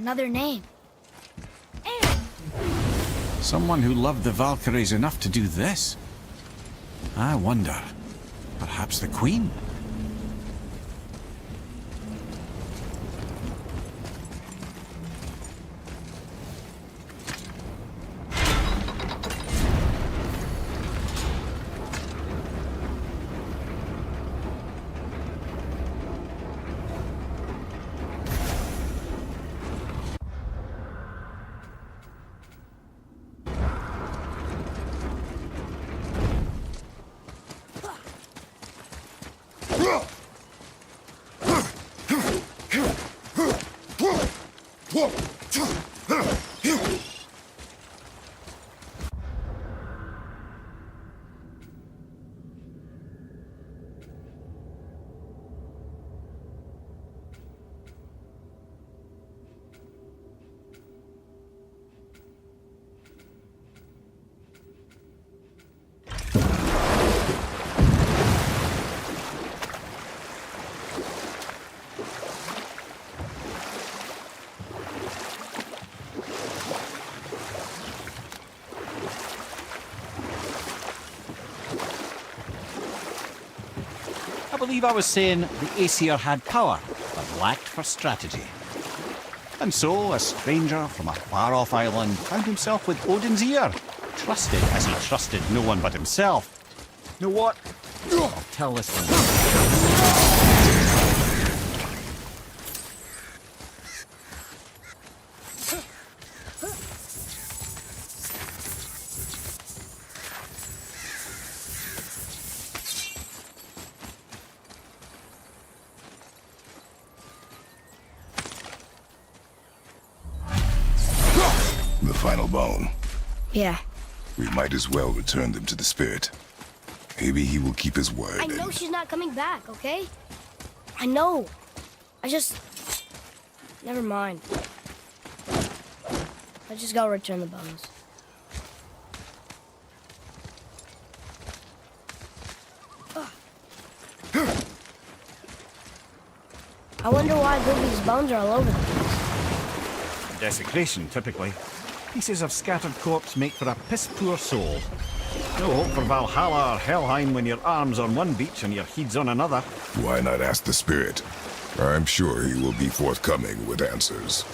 Another name. Someone who loved the Valkyries enough to do this? I wonder. Perhaps the Queen? I believe I was saying the Aesir had power, but lacked for strategy. And so, a stranger from a far-off island found himself with Odin's ear, trusted as he trusted no one but himself. You know what? I'll tell this one. The final bone. Yeah. We might as well return them to the spirit. Maybe he will keep his word. I know she's not coming back, okay? I know. I just... Never mind. I just gotta return the bones. I wonder why Goofy's bones are all over the place. Desecration, typically. Pieces of scattered corpse make for a piss-poor soul. No hope for Valhalla or Helheim when your arm's on one beach and your head's on another. Why not ask the spirit? I'm sure he will be forthcoming with answers.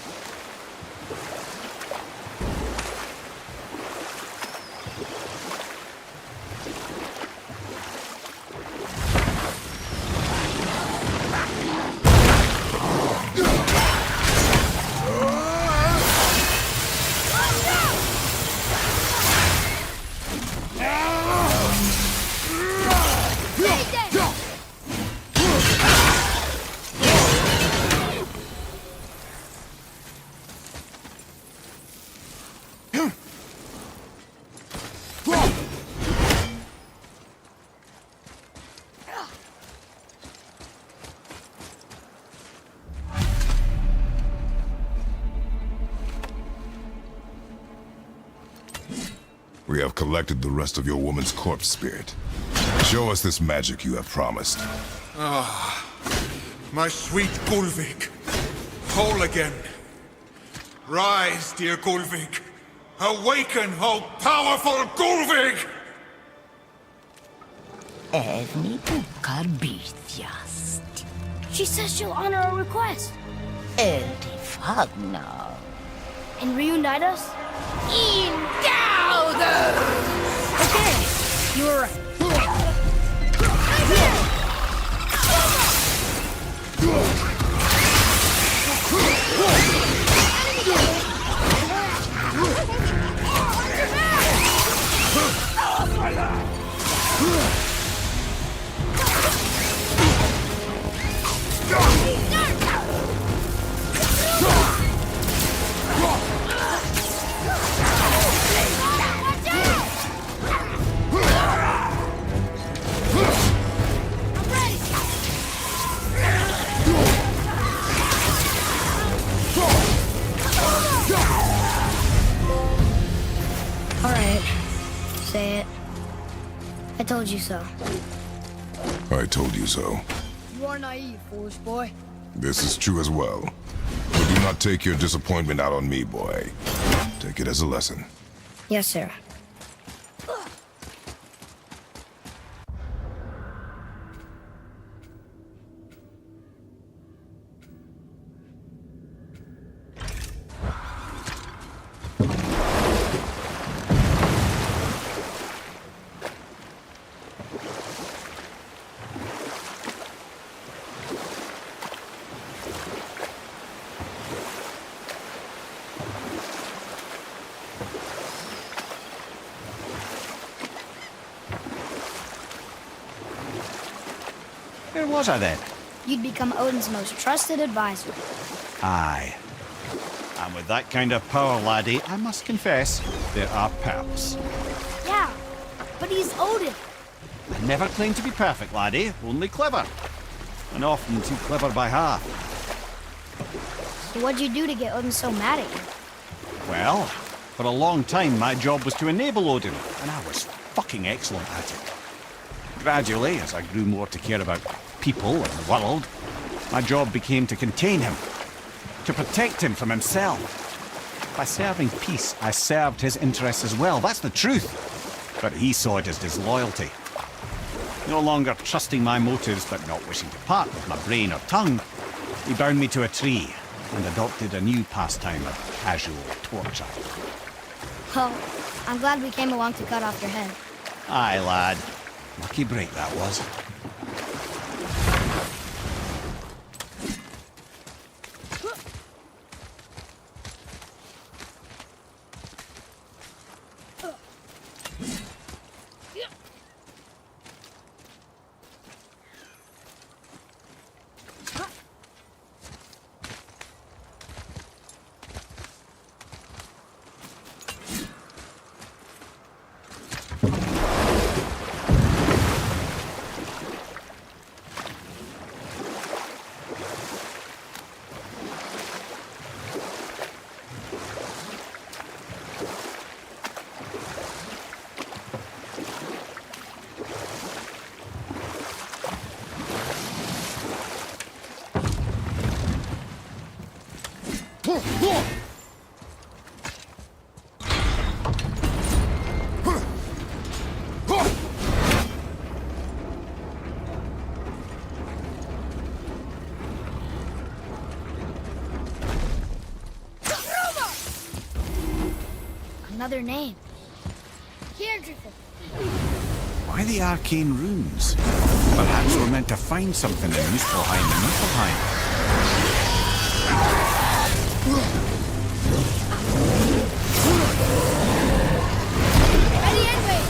We have collected the rest of your woman's corpse spirit. Show us this magic you have promised. Ah, my sweet Gulvik. Whole again. Rise, dear Gulvik. Awaken, oh powerful Gulvik! She says she'll honor our request. And reunite us? Okay, you were right. Say it. I told you so. I told you so. You are naive, foolish boy. This is true as well. But do not take your disappointment out on me, boy. Take it as a lesson. Yes, sir. Where was I then? You'd become Odin's most trusted advisor. Aye. And with that kind of power, laddie, I must confess, there are perks. Yeah, but he's Odin. I never claimed to be perfect, laddie, only clever. And often too clever by half. So what'd you do to get Odin so mad at you? Well, for a long time my job was to enable Odin, and I was fucking excellent at it. Gradually, as I grew more to care about people and the world, my job became to contain him, to protect him from himself. By serving peace, I served his interests as well, that's the truth. But he saw it as disloyalty. No longer trusting my motives, but not wishing to part with my brain or tongue, he bound me to a tree and adopted a new pastime of casual torture. Well, I'm glad we came along to cut off your head. Aye, lad. Lucky break that was. Another name. Why the arcane runes? Perhaps we're meant to find something in Muspelheim and Niflheim. Ready and wait.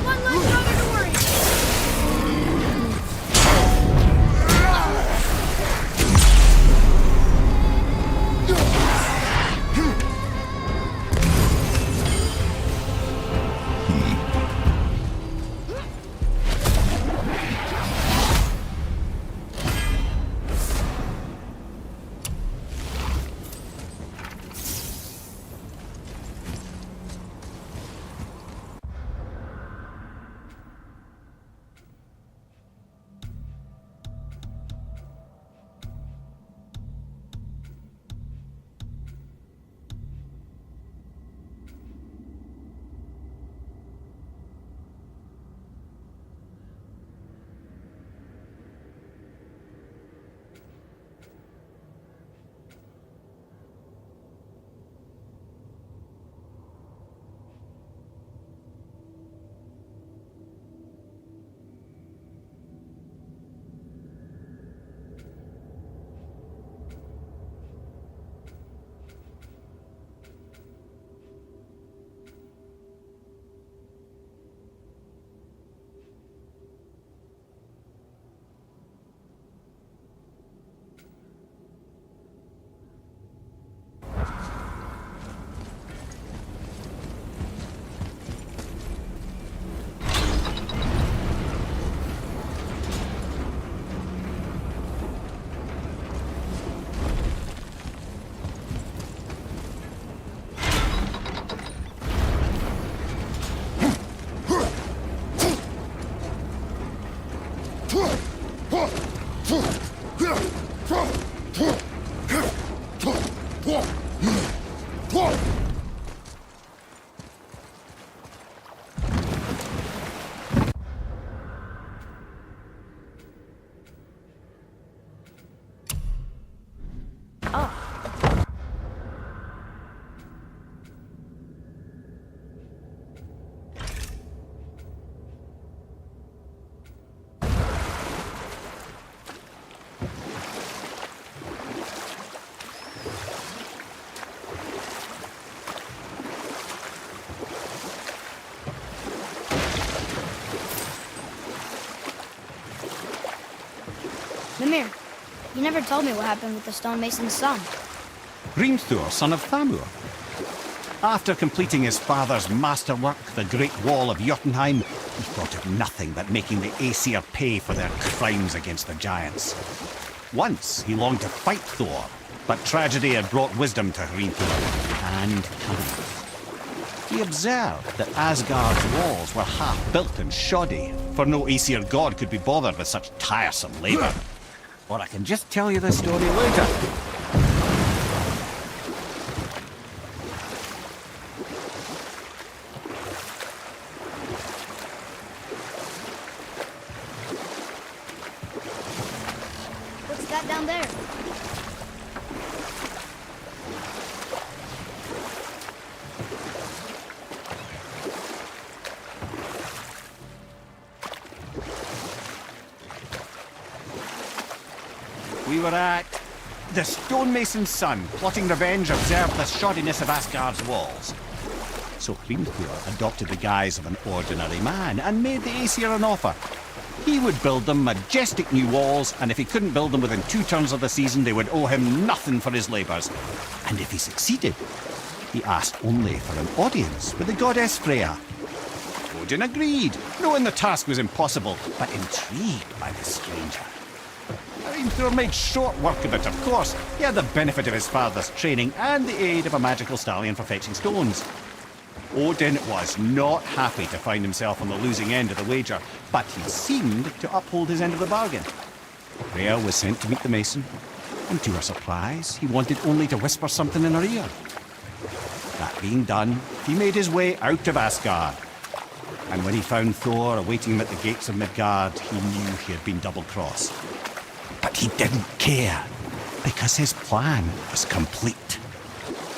One less dogger to worry. Mimir, you never told me what happened with the stonemason's son. Hrimthur, son of Thamur. After completing his father's masterwork, the Great Wall of Jotunheim, he thought of nothing but making the Aesir pay for their crimes against the giants. Once he longed to fight Thor, but tragedy had brought wisdom to Hrimthur, and cunning. He observed that Asgard's walls were half-built and shoddy, for no Aesir god could be bothered with such tiresome labor. Or I can just tell you the story later. What's that down there? We were at the stonemason's son, plotting revenge, observed the shoddiness of Asgard's walls. So Hrimthur adopted the guise of an ordinary man and made the Aesir an offer. He would build them majestic new walls, and if he couldn't build them within 2 turns of the season, they would owe him nothing for his labours. And if he succeeded, he asked only for an audience with the goddess Freya. Odin agreed, knowing the task was impossible, but intrigued by the stranger. Hrimthur made short work of it, of course. He had the benefit of his father's training and the aid of a magical stallion for fetching stones. Odin was not happy to find himself on the losing end of the wager, but he seemed to uphold his end of the bargain. Freya was sent to meet the mason, and to her surprise, he wanted only to whisper something in her ear. That being done, he made his way out of Asgard. And when he found Thor awaiting him at the gates of Midgard, he knew he had been double-crossed. But he didn't care, because his plan was complete.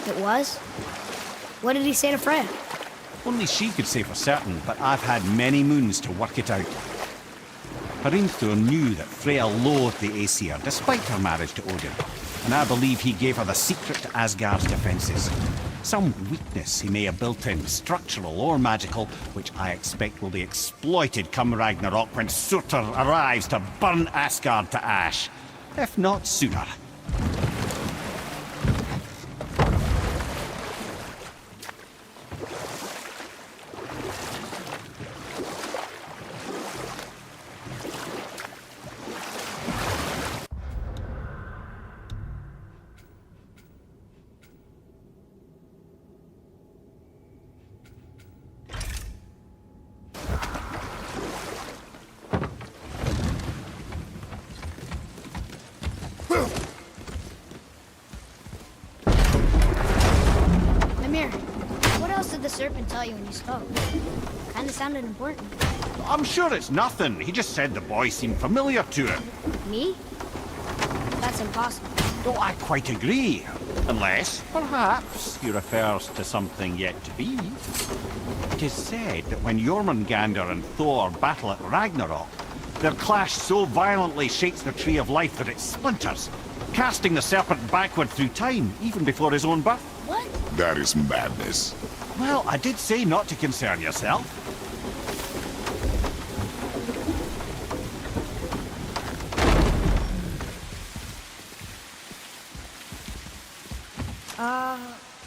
It was? What did he say to Freya? Only she could say for certain, but I've had many moons to work it out. Hrimthur knew that Freya loathed the Aesir, despite her marriage to Odin, and I believe he gave her the secret to Asgard's defences. Some weakness he may have built in, structural or magical, which I expect will be exploited come Ragnarok when Surtur arrives to burn Asgard to ash. If not sooner. Mimir, what else did the serpent tell you when you spoke? Kinda sounded important. I'm sure it's nothing. He just said the boy seemed familiar to him. Me? That's impossible. Oh, I quite agree. Unless, perhaps, he refers to something yet to be. It is said that when Jormungandr and Thor battle at Ragnarok, their clash so violently shakes the tree of life that it splinters, casting the serpent backward through time, even before his own birth. What? That is madness. Well, I did say not to concern yourself.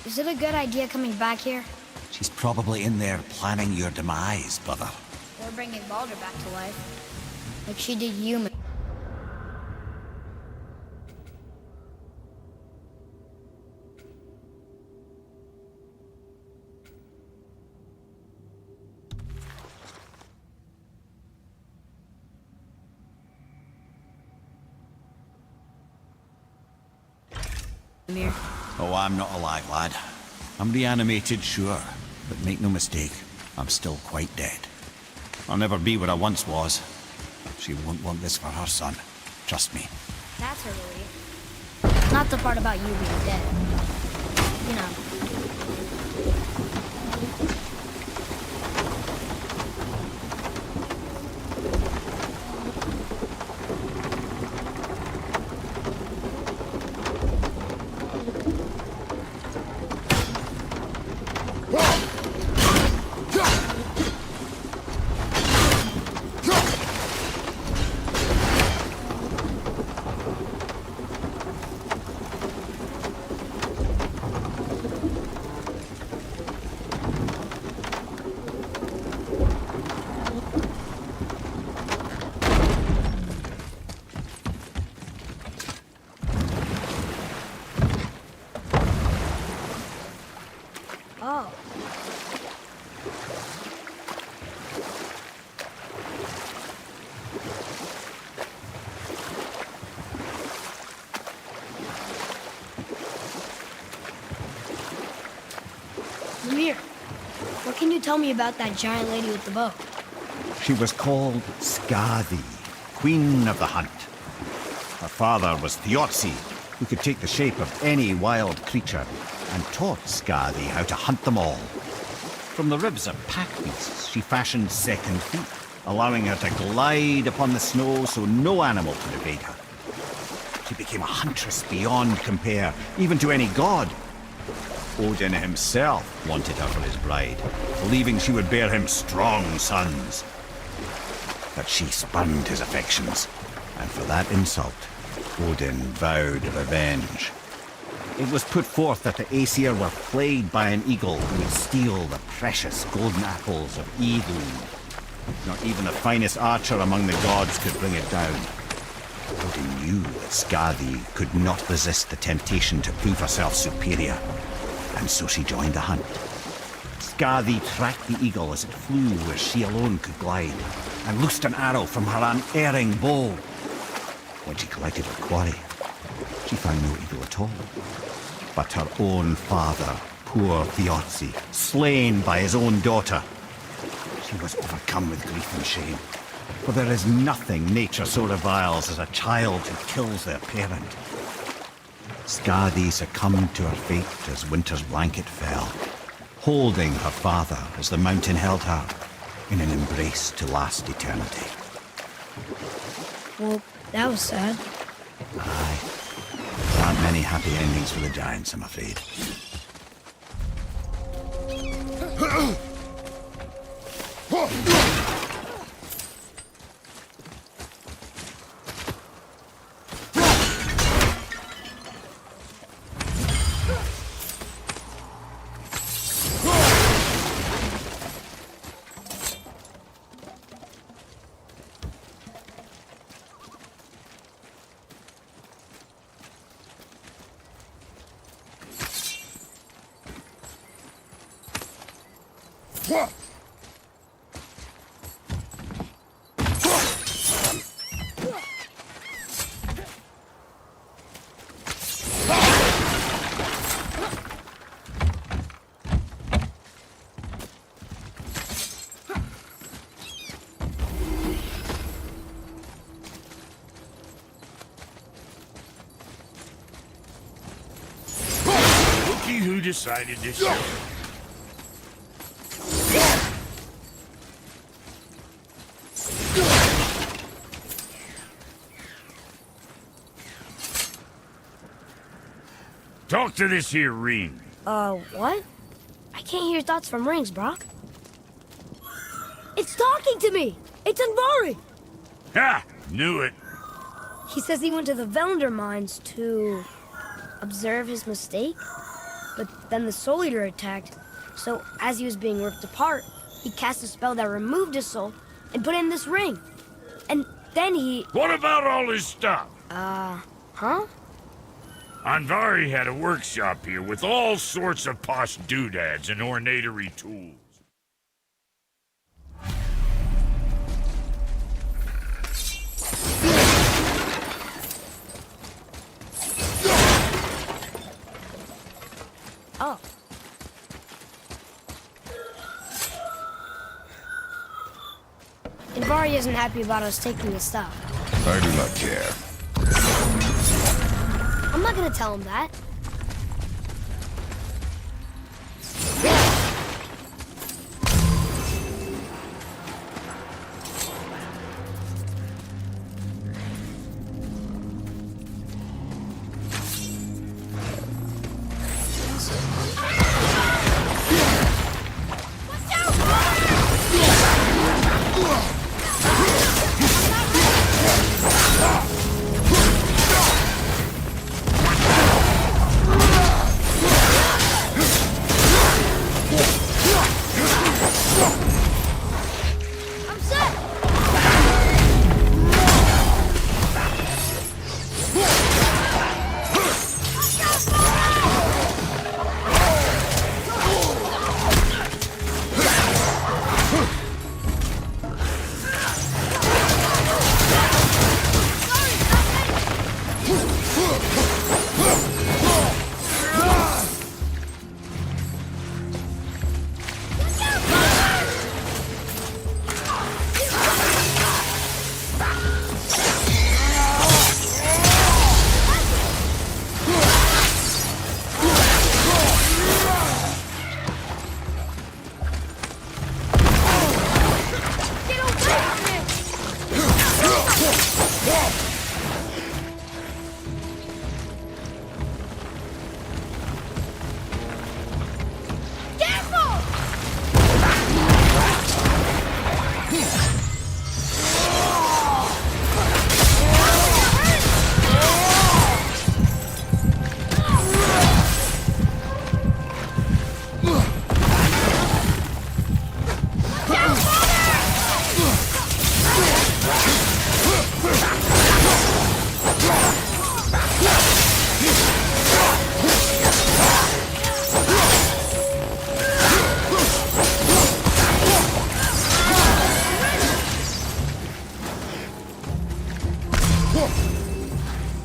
Is it a good idea coming back here? She's probably in there planning your demise, brother. Or bringing Baldur back to life? Like she did you. Mimir. Oh, I'm not alive, lad. I'm reanimated, sure, but make no mistake, I'm still quite dead. I'll never be what I once was. She won't want this for her son. Trust me. That's her relief. Not the part about you being dead. You know. Oh. Mimir, what can you tell me about that giant lady with the bow? She was called Skadi, Queen of the Hunt. Her father was Thiotzi, who could take the shape of any wild creature, and taught Skadi how to hunt them all. From the ribs of pack beasts, she fashioned second feet, allowing her to glide upon the snow so no animal could evade her. She became a huntress beyond compare, even to any god. Odin himself wanted her for his bride, believing she would bear him strong sons. But she spurned his affections, and for that insult, Odin vowed revenge. It was put forth that the Aesir were plagued by an eagle who would steal the precious golden apples of Idun. Not even the finest archer among the gods could bring it down. Odin knew that Skadi could not resist the temptation to prove herself superior, and so she joined the hunt. Skadi tracked the eagle as it flew where she alone could glide, and loosed an arrow from her unerring bow. When she collected her quarry, she found no eagle at all, but her own father, poor Thiotzi, slain by his own daughter. She was overcome with grief and shame, for there is nothing nature so reviles as a child who kills their parent. Skadi succumbed to her fate as winter's blanket fell, holding her father as the mountain held her in an embrace to last eternity. Well, that was sad. Aye. There aren't many happy endings for the giants, I'm afraid. Looky who decided to show. Talk to this here ring. What? I can't hear thoughts from rings, Brock. It's talking to me! It's Anvari! Ha! Knew it. He says he went to the Velander mines to observe his mistake, but then the Soul Eater attacked, so as he was being ripped apart, he cast a spell that removed his soul and put it in this ring. And then he... What about all his stuff? Huh? Anvari had a workshop here with all sorts of posh doodads and ornatery tools. Oh. Ivari isn't happy about us taking his stuff. I do not care. I'm not gonna tell him that. I'm set! Get away from me! Careful!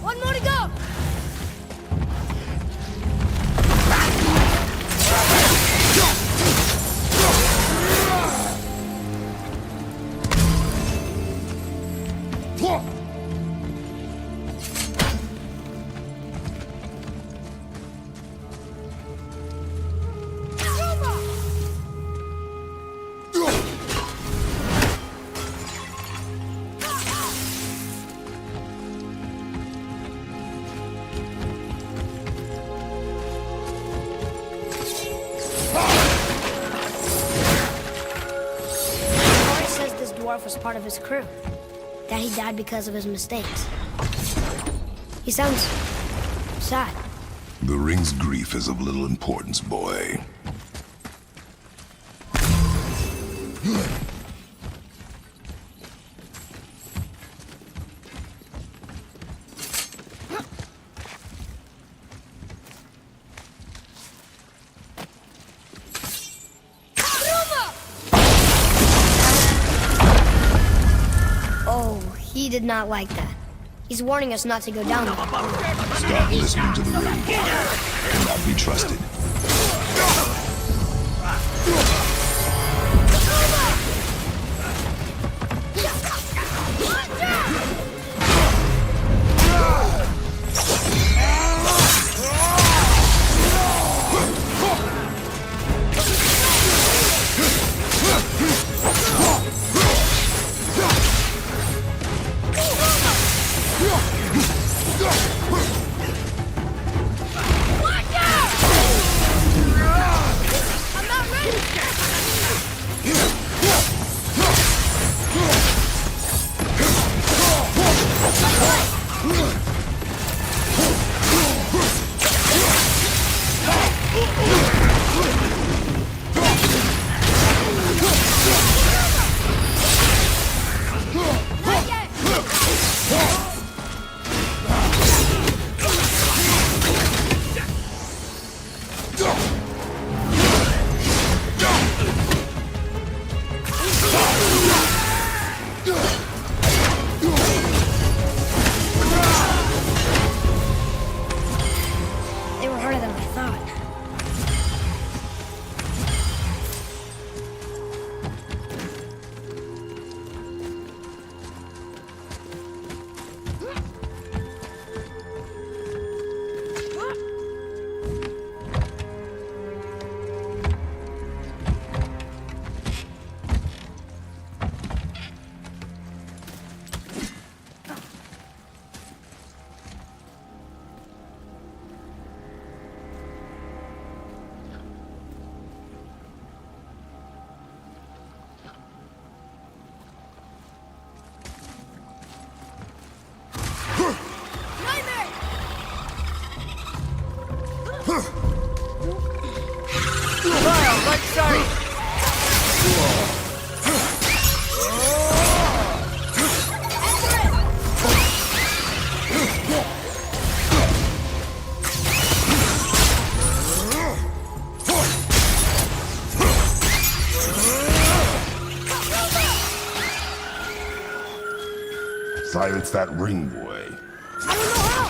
One more to go! Ivari says this dwarf was part of his crew. That he died because of his mistakes. He sounds sad. The ring's grief is of little importance, boy. Oh, he did not like that. He's warning us not to go down there. Stop listening to the ring, boy. Cannot be trusted. silence that ring boy? I don't know how.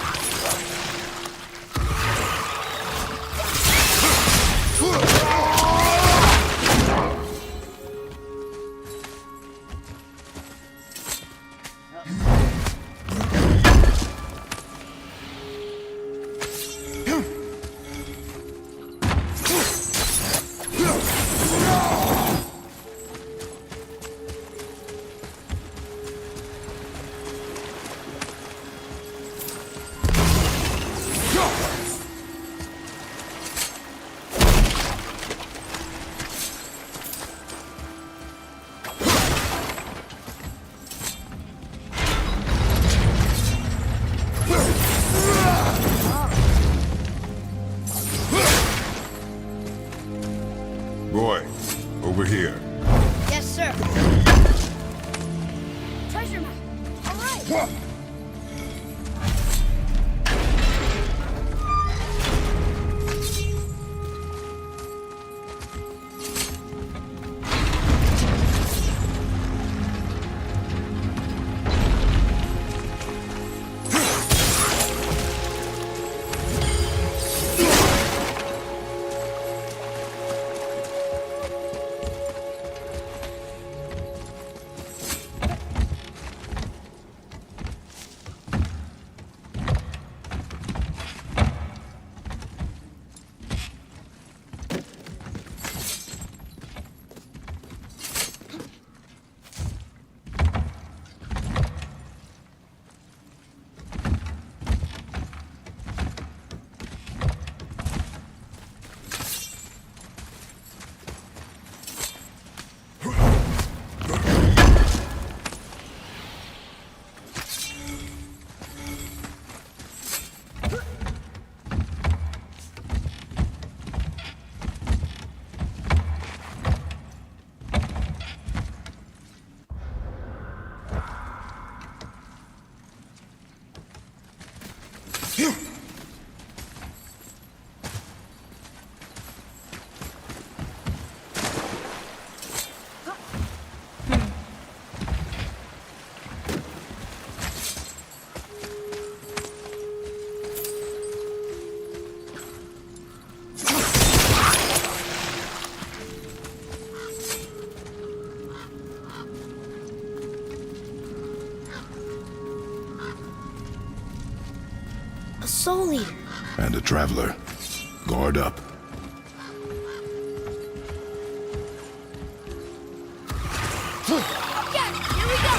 Boy, over here. Yes, sir. Treasure map. All right. A soul eater. And a traveler. Guard up. Yeah, here we go.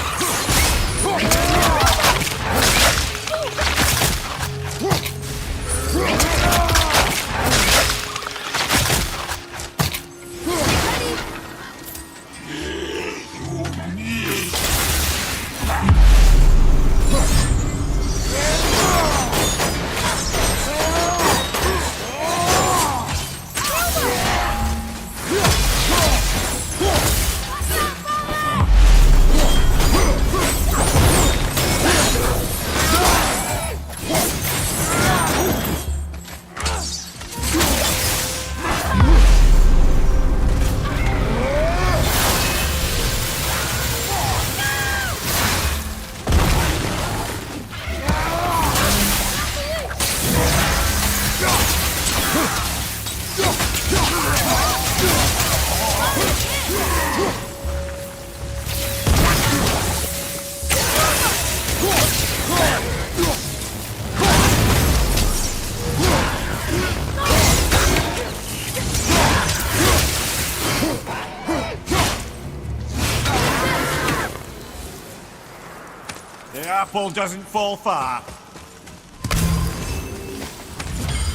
The apple doesn't fall far.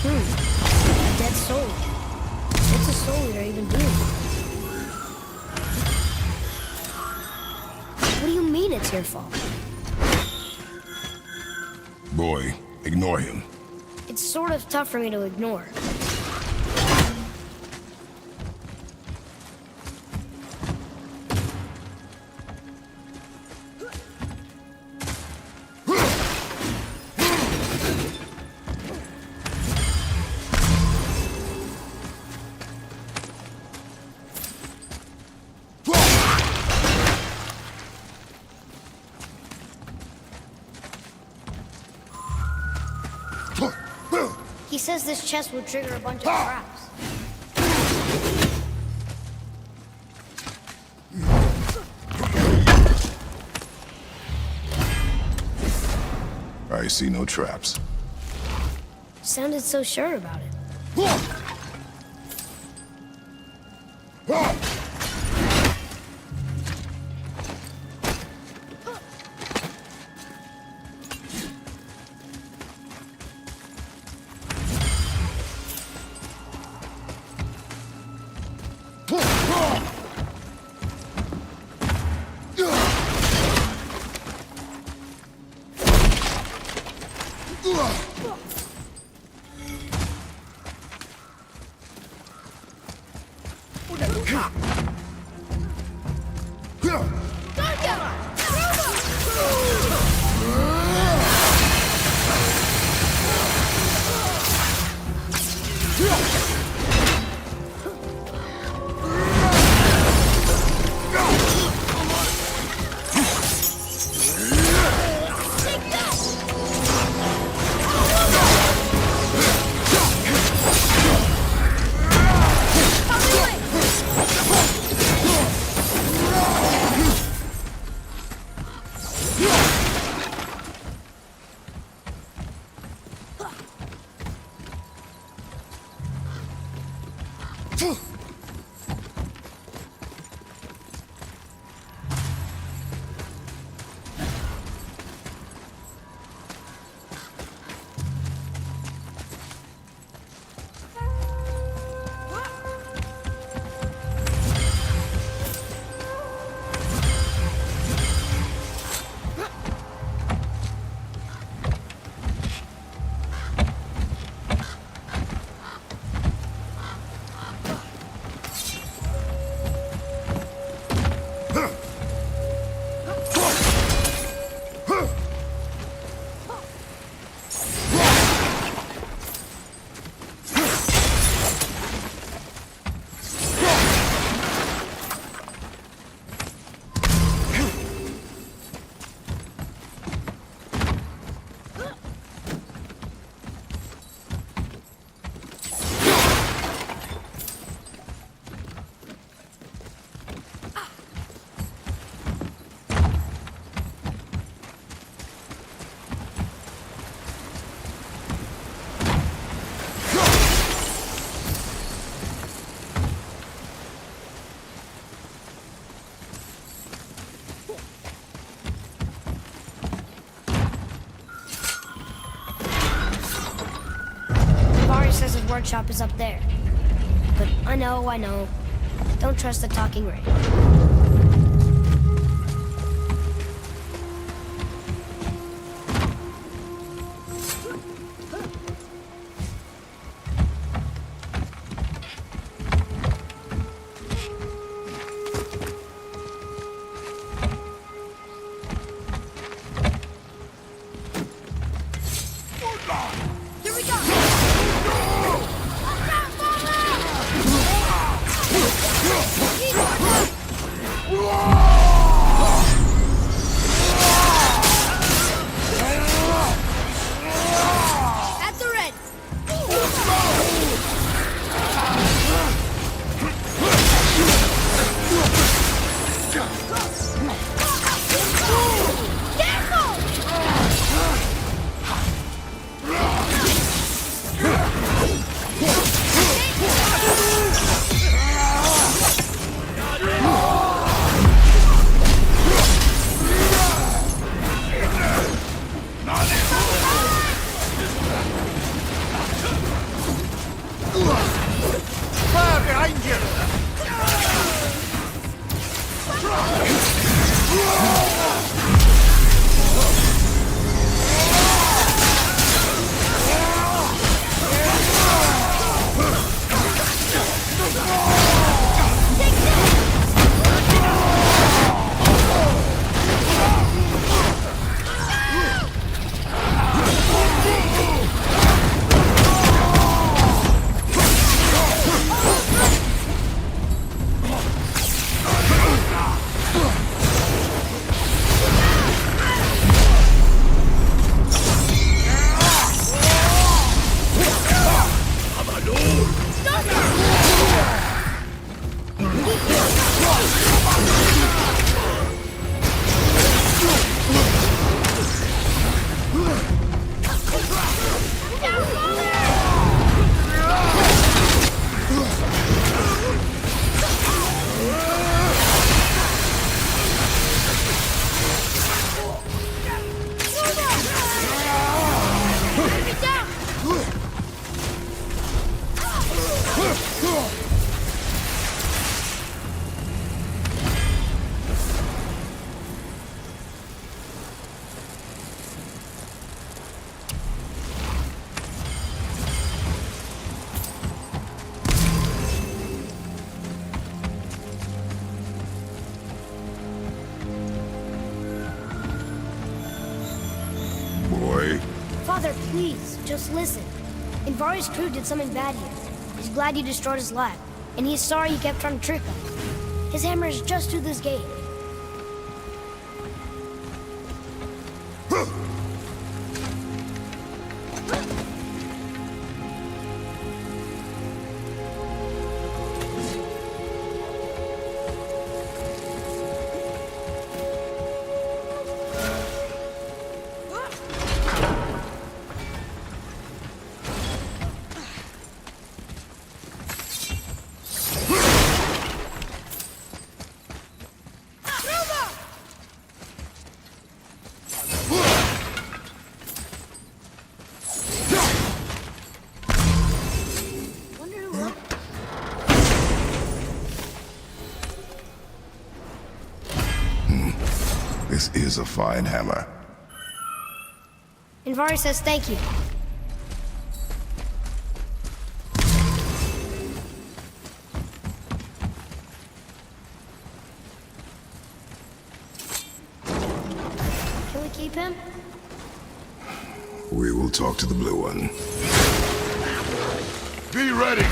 A dead soul. What's a soul eater even do? What do you mean it's your fault? Boy, ignore him. It's sort of tough for me to ignore. He says this chest will trigger a bunch of traps. I see no traps. Sounded so sure about it. Says his workshop is up there. But I know. Don't trust the talking ray. Here we go! At the red. Careful! Father, please, just listen. Invari's crew did something bad here. He's glad you destroyed his lab, and he's sorry you kept trying to trick us. His hammer is just through this gate. This is a fine hammer. Invari says thank you. Can we keep him? We will talk to the blue one. Be ready!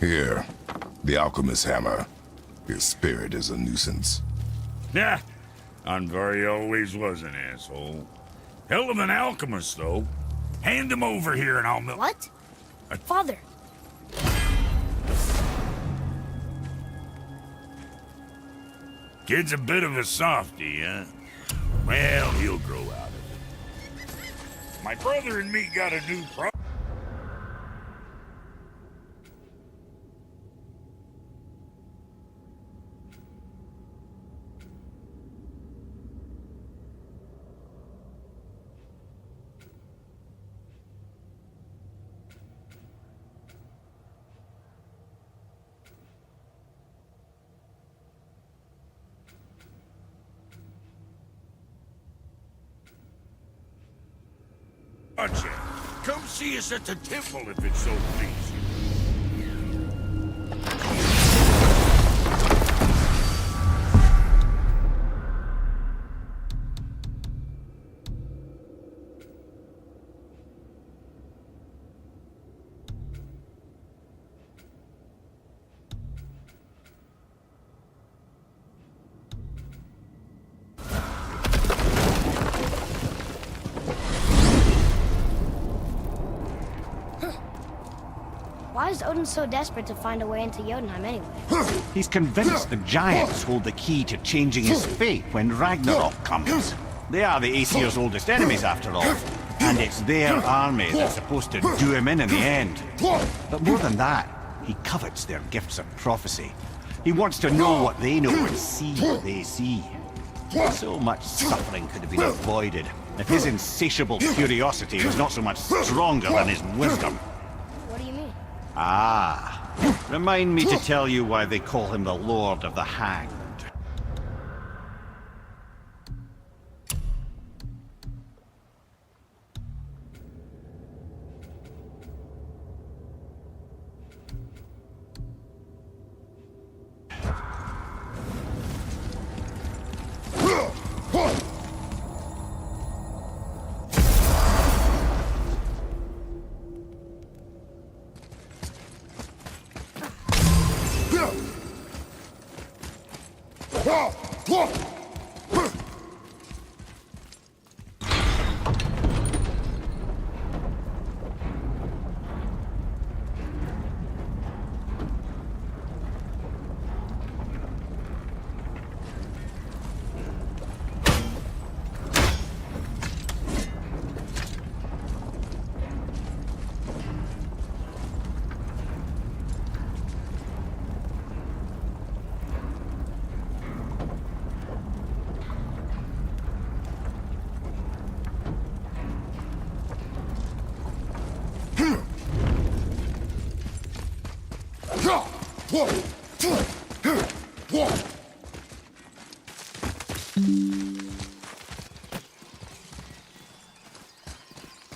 Here, the alchemist's hammer. His spirit is a nuisance. Yeah, Anvari always was an asshole. Hell of an alchemist, though. Hand him over here and I'll milk. What? Father. Kid's a bit of a softie, huh? Well, he'll grow out of it. My brother and me got a new pro. Come see us at the temple if it so please you. Why is Odin so desperate to find a way into Jotunheim anyway? He's convinced the giants hold the key to changing his fate when Ragnarok comes. They are the Aesir's oldest enemies, after all. And it's their army that's supposed to do him in the end. But more than that, he covets their gifts of prophecy. He wants to know what they know and see what they see. So much suffering could have been avoided if his insatiable curiosity was not so much stronger than his wisdom. What do you mean? Ah, remind me to tell you why they call him the Lord of the Hanged. Whoa!